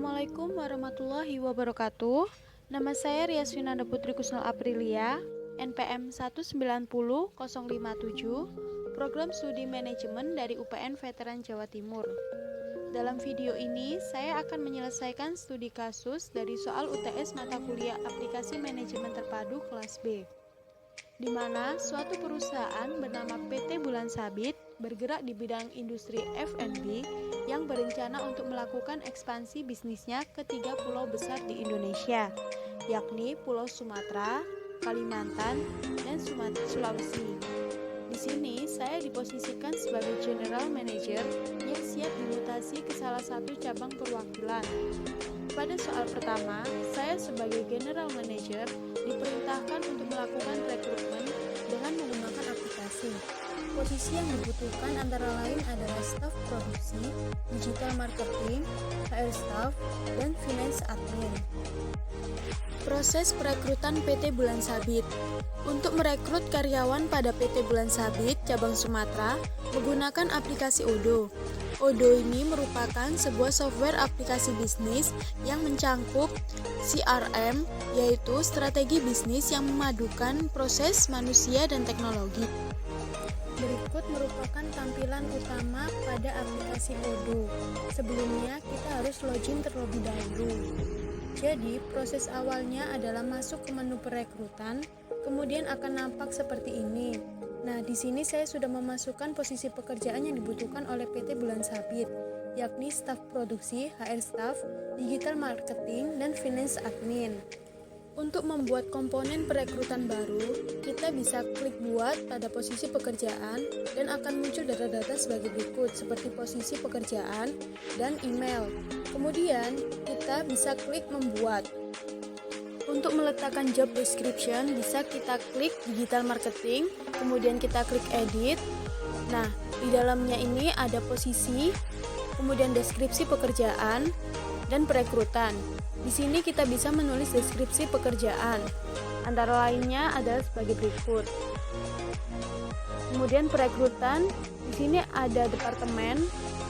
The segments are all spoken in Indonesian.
Assalamualaikum warahmatullahi wabarakatuh. Nama saya Riaswinanda Putri Kusnul Aprilia, NPM 190.057, Program Studi Manajemen dari UPN Veteran Jawa Timur. Dalam video ini, saya akan menyelesaikan studi kasus dari soal UTS mata kuliah Aplikasi Manajemen Terpadu kelas B, di mana suatu perusahaan bernama PT Bulan Sabit bergerak di bidang industri F&B yang berencana untuk melakukan ekspansi bisnisnya ke 3 pulau besar di Indonesia, yakni Pulau Sumatera, Kalimantan, dan Sulawesi. Di sini saya diposisikan sebagai General Manager yang siap dimutasi ke salah satu cabang perwakilan. Pada soal pertama, saya sebagai General Manager diperintahkan untuk melakukan rekrutmen dengan menggunakan aplikasi. Posisi yang dibutuhkan antara lain adalah staf produksi, digital marketing, HR staff, dan finance admin. Proses perekrutan PT Bulan Sabit. Untuk merekrut karyawan pada PT Bulan Sabit cabang Sumatera menggunakan aplikasi Odoo. Odoo ini merupakan sebuah software aplikasi bisnis yang mencangkup CRM, yaitu strategi bisnis yang memadukan proses manusia dan teknologi. Berikut merupakan tampilan utama pada aplikasi Odoo. Sebelumnya kita harus login terlebih dahulu. Jadi, proses awalnya adalah masuk ke menu perekrutan, kemudian akan nampak seperti ini. Nah, di sini saya sudah memasukkan posisi pekerjaan yang dibutuhkan oleh PT Bulan Sabit, yakni staf produksi, HR staff, digital marketing, dan finance admin. Untuk membuat komponen perekrutan baru, kita bisa klik buat pada posisi pekerjaan dan akan muncul data-data sebagai berikut seperti posisi pekerjaan dan email. Kemudian, kita bisa klik membuat. Untuk meletakkan job description, bisa kita klik digital marketing, kemudian kita klik edit. Nah, di dalamnya ini ada posisi, kemudian deskripsi pekerjaan, dan perekrutan. Di sini kita bisa menulis deskripsi pekerjaan. Antara lainnya adalah sebagai berikut. Kemudian perekrutan, di sini ada departemen,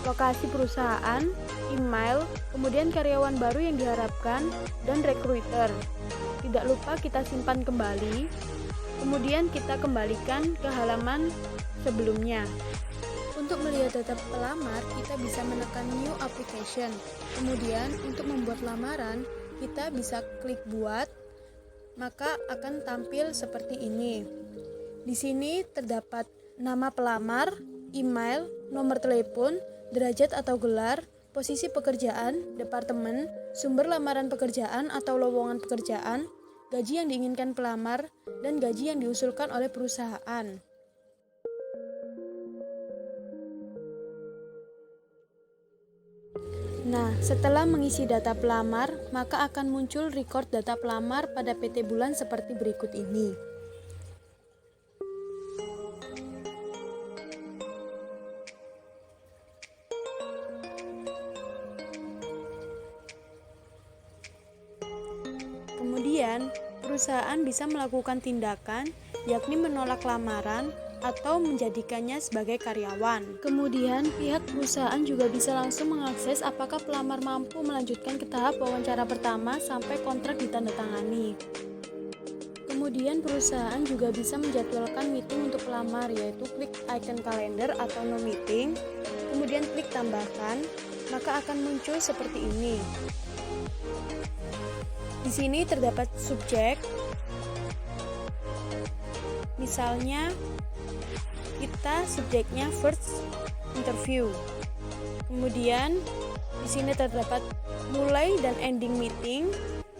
lokasi perusahaan, email, kemudian karyawan baru yang diharapkan, dan recruiter. Tidak lupa kita simpan kembali, kemudian kita kembalikan ke halaman sebelumnya. Untuk melihat data pelamar, kita bisa menekan New Application. Kemudian, untuk membuat lamaran, kita bisa klik buat, maka akan tampil seperti ini. Di sini terdapat nama pelamar, email, nomor telepon, derajat atau gelar, posisi pekerjaan, departemen, sumber lamaran pekerjaan atau lowongan pekerjaan, gaji yang diinginkan pelamar, dan gaji yang diusulkan oleh perusahaan. Nah, setelah mengisi data pelamar, maka akan muncul record data pelamar pada PT Bulan seperti berikut ini. Kemudian, perusahaan bisa melakukan tindakan, yakni menolak lamaran atau menjadikannya sebagai karyawan. Kemudian, pihak perusahaan juga bisa langsung mengakses apakah pelamar mampu melanjutkan ke tahap wawancara pertama sampai kontrak ditandatangani. Kemudian, perusahaan juga bisa menjadwalkan meeting untuk pelamar, yaitu klik icon kalender atau no meeting, kemudian klik tambahkan, maka akan muncul seperti ini. Di sini terdapat subjek, misalnya kita subjeknya first interview. Kemudian di sini terdapat mulai dan ending meeting,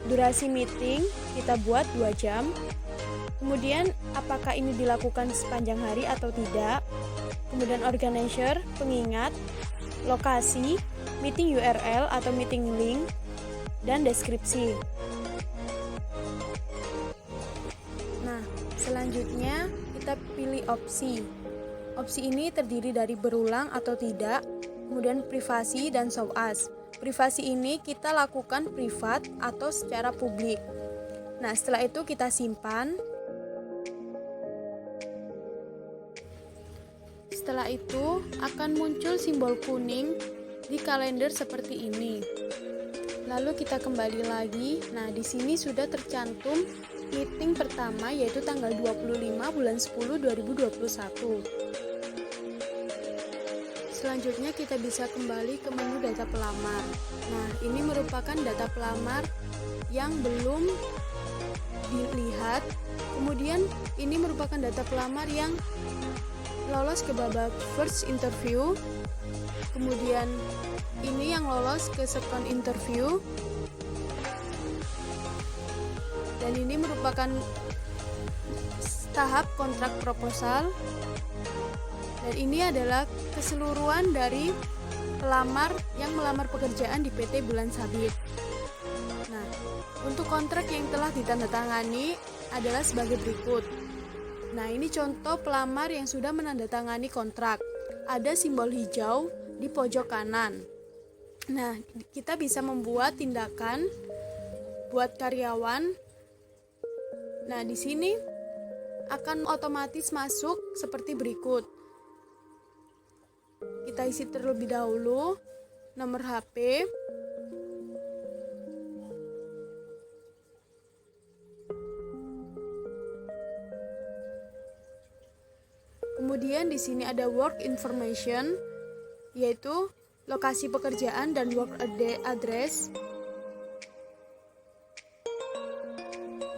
durasi meeting kita buat 2 jam. Kemudian apakah ini dilakukan sepanjang hari atau tidak. Kemudian organizer, pengingat, lokasi, meeting URL atau meeting link, dan deskripsi. Nah, selanjutnya kita pilih opsi. Opsi ini terdiri dari berulang atau tidak, kemudian privasi dan show as. Privasi ini kita lakukan privat atau secara publik. Nah, setelah itu kita simpan. Setelah itu akan muncul simbol kuning di kalender seperti ini. Lalu kita kembali lagi. Nah, di sini sudah tercantum meeting pertama yaitu tanggal 25 bulan 10 2021. Selanjutnya kita bisa kembali ke menu data pelamar. Nah, ini merupakan data pelamar yang belum dilihat. Kemudian ini merupakan data pelamar yang lolos ke babak first interview. Kemudian ini yang lolos ke second interview. Dan ini merupakan tahap kontrak proposal. Dan ini adalah keseluruhan dari pelamar yang melamar pekerjaan di PT Bulan Sabit. Nah, untuk kontrak yang telah ditandatangani adalah sebagai berikut. Nah, ini contoh pelamar yang sudah menandatangani kontrak. Ada simbol hijau di pojok kanan. Nah, kita bisa membuat tindakan buat karyawan. Nah, di sini akan otomatis masuk seperti berikut. Kita isi terlebih dahulu nomor HP, kemudian di sini ada work information, yaitu lokasi pekerjaan dan work address.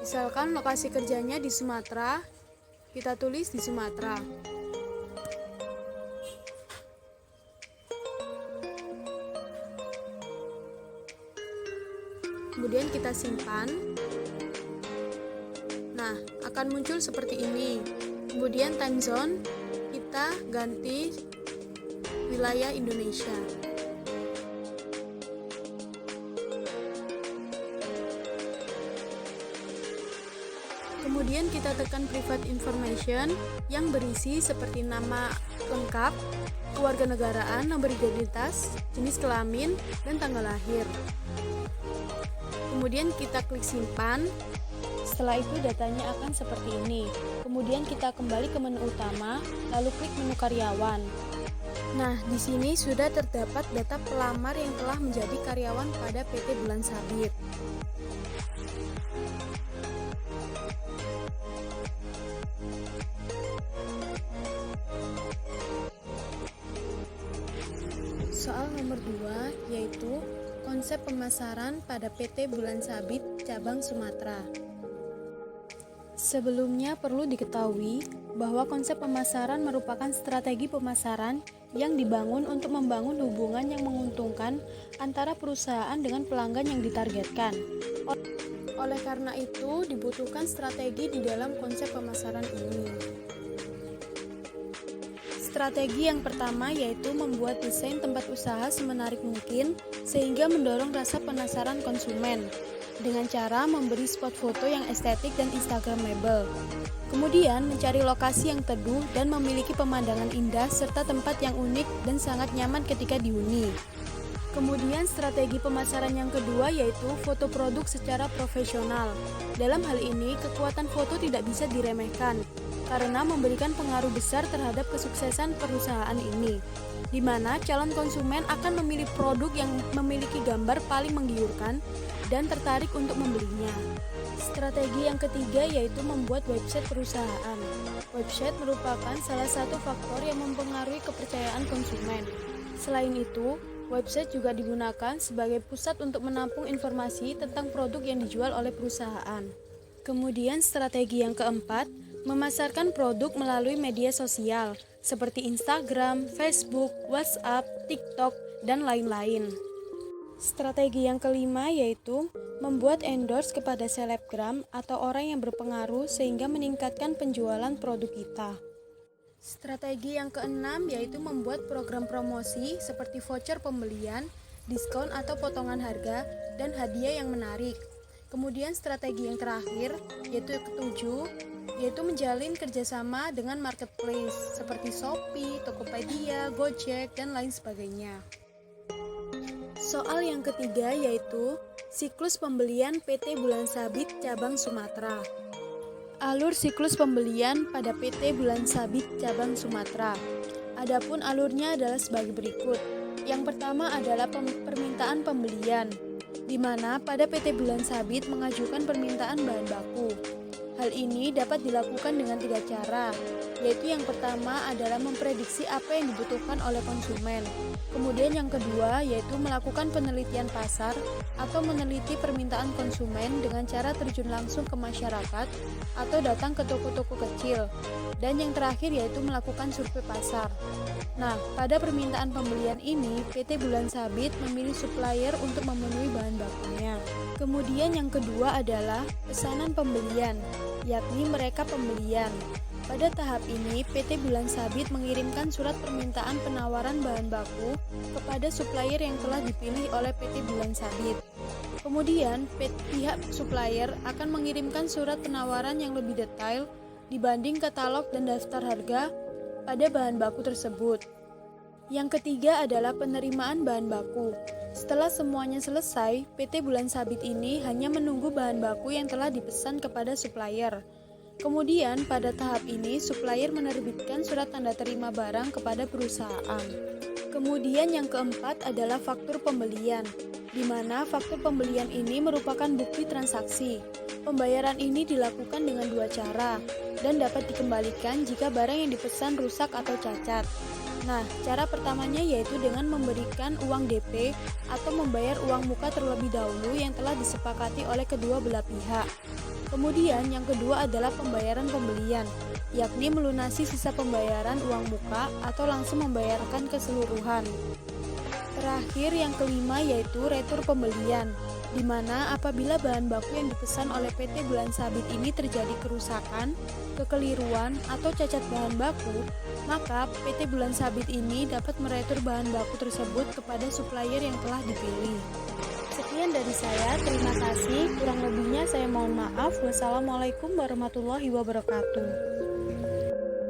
Misalkan lokasi kerjanya di Sumatera, kita tulis di Sumatera. Kemudian kita simpan. Nah, akan muncul seperti ini. Kemudian time zone kita ganti wilayah Indonesia. Kemudian kita tekan private information yang berisi seperti nama lengkap, kewarganegaraan, nomor identitas, jenis kelamin, dan tanggal lahir. Kemudian kita klik simpan. Setelah itu datanya akan seperti ini. Kemudian kita kembali ke menu utama, lalu klik menu karyawan. Nah, di sini sudah terdapat data pelamar yang telah menjadi karyawan pada PT Bulan Sabit. Soal nomor 2 yaitu konsep pemasaran pada PT Bulan Sabit cabang Sumatera. Sebelumnya perlu diketahui bahwa konsep pemasaran merupakan strategi pemasaran yang dibangun untuk membangun hubungan yang menguntungkan antara perusahaan dengan pelanggan yang ditargetkan. Oleh karena itu, dibutuhkan strategi di dalam konsep pemasaran ini. Strategi yang pertama yaitu membuat desain tempat usaha semenarik mungkin sehingga mendorong rasa penasaran konsumen dengan cara memberi spot foto yang estetik dan instagramable. Kemudian mencari lokasi yang teduh dan memiliki pemandangan indah serta tempat yang unik dan sangat nyaman ketika dihuni. Kemudian strategi pemasaran yang kedua yaitu foto produk secara profesional. Dalam hal ini, kekuatan foto tidak bisa diremehkan karena memberikan pengaruh besar terhadap kesuksesan perusahaan ini, di mana calon konsumen akan memilih produk yang memiliki gambar paling menggiurkan dan tertarik untuk membelinya. Strategi yang ketiga yaitu membuat website perusahaan. Website merupakan salah satu faktor yang mempengaruhi kepercayaan konsumen. Selain itu, website juga digunakan sebagai pusat untuk menampung informasi tentang produk yang dijual oleh perusahaan. Kemudian strategi yang keempat, memasarkan produk melalui media sosial seperti Instagram, Facebook, WhatsApp, TikTok, dan lain-lain. Strategi yang kelima yaitu membuat endorse kepada selebgram atau orang yang berpengaruh sehingga meningkatkan penjualan produk kita. Strategi yang keenam yaitu membuat program promosi seperti voucher pembelian, diskon atau potongan harga, dan hadiah yang menarik. Kemudian strategi yang terakhir yaitu ketujuh, yaitu menjalin kerjasama dengan marketplace seperti Shopee, Tokopedia, Gojek, dan lain sebagainya. Soal yang ketiga yaitu siklus pembelian PT Bulan Sabit cabang Sumatera. Alur siklus pembelian pada PT Bulan Sabit cabang Sumatera. Adapun alurnya adalah sebagai berikut. Yang pertama adalah permintaan pembelian. di mana pada PT Bulan Sabit mengajukan permintaan bahan baku. Hal ini dapat dilakukan dengan 3 cara, yaitu yang pertama adalah memprediksi apa yang dibutuhkan oleh konsumen. Kemudian yang kedua yaitu melakukan penelitian pasar atau meneliti permintaan konsumen dengan cara terjun langsung ke masyarakat atau datang ke toko-toko kecil. Dan yang terakhir yaitu melakukan survei pasar. Nah, pada permintaan pembelian ini, PT Bulan Sabit memilih supplier untuk memenuhi bahan bakunya. Kemudian yang kedua adalah pesanan pembelian, yakni mereka pembelian. Pada tahap ini, PT Bulan Sabit mengirimkan surat permintaan penawaran bahan baku kepada supplier yang telah dipilih oleh PT Bulan Sabit. Kemudian, pihak supplier akan mengirimkan surat penawaran yang lebih detail dibanding katalog dan daftar harga pada bahan baku tersebut. Yang ketiga adalah penerimaan bahan baku. Setelah semuanya selesai, PT Bulan Sabit ini hanya menunggu bahan baku yang telah dipesan kepada supplier. Kemudian pada tahap ini supplier menerbitkan surat tanda terima barang kepada perusahaan. Kemudian yang keempat adalah faktur pembelian, di mana faktur pembelian ini merupakan bukti transaksi. Pembayaran ini dilakukan dengan 2 cara dan dapat dikembalikan jika barang yang dipesan rusak atau cacat. Nah, cara pertamanya yaitu dengan memberikan uang DP atau membayar uang muka terlebih dahulu yang telah disepakati oleh kedua belah pihak. Kemudian yang kedua adalah pembayaran pembelian, yakni melunasi sisa pembayaran uang muka atau langsung membayarkan keseluruhan. Terakhir yang kelima yaitu retur pembelian, di mana apabila bahan baku yang dipesan oleh PT Bulan Sabit ini terjadi kerusakan, kekeliruan, atau cacat bahan baku, maka PT Bulan Sabit ini dapat meretur bahan baku tersebut kepada supplier yang telah dipilih. Sekian dari saya, terima kasih. Kurang lebihnya saya mohon maaf. Wassalamualaikum warahmatullahi wabarakatuh.